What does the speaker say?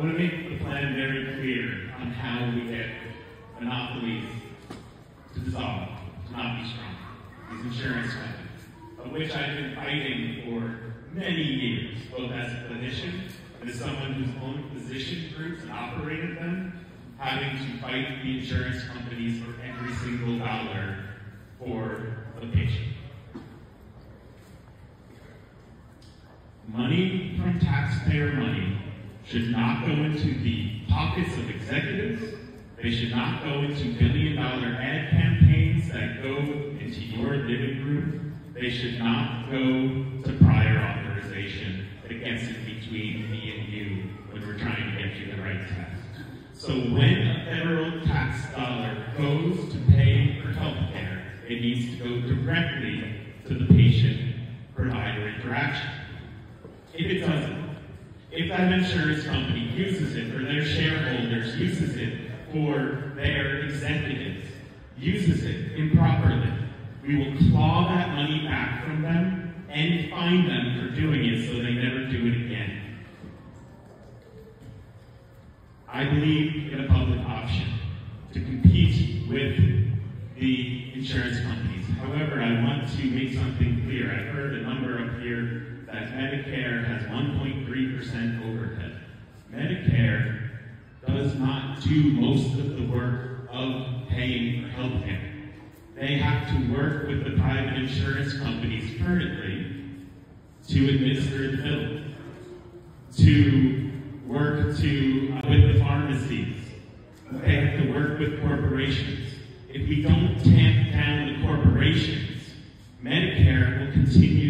want to make the plan very clear on how we get monopolies to dissolve, to not be strong. These insurance companies, of which I've been fighting for many years, both as a clinician and as someone who's owned physician groups and operated them, having to fight the insurance companies for every single dollar for the patient. Money from taxpayer money should not go into the pockets of executives. They should not go into billion-dollar ad campaigns that go into your living room. They should not go to prior authorization that gets in between me and you when we're trying to get you the right test. So when a federal tax dollar goes to pay for health care, it needs to go directly to the patient-provider interaction. If it doesn't, if that insurance company uses it, or their shareholders uses it for their executives, uses it improperly, we will claw that money back from them and fine them for doing it so they never do it again. I believe in a public option to compete with the insurance companies. However, I want to make something clear. I've heard a number up here that Medicare has 1.3% overhead. Medicare does not do most of the work of paying for health care. They have to work with the private insurance companies currently to administer the bill, to work with the pharmacies. They have to work with corporations. If we don't tamp down the corporations, Medicare will continue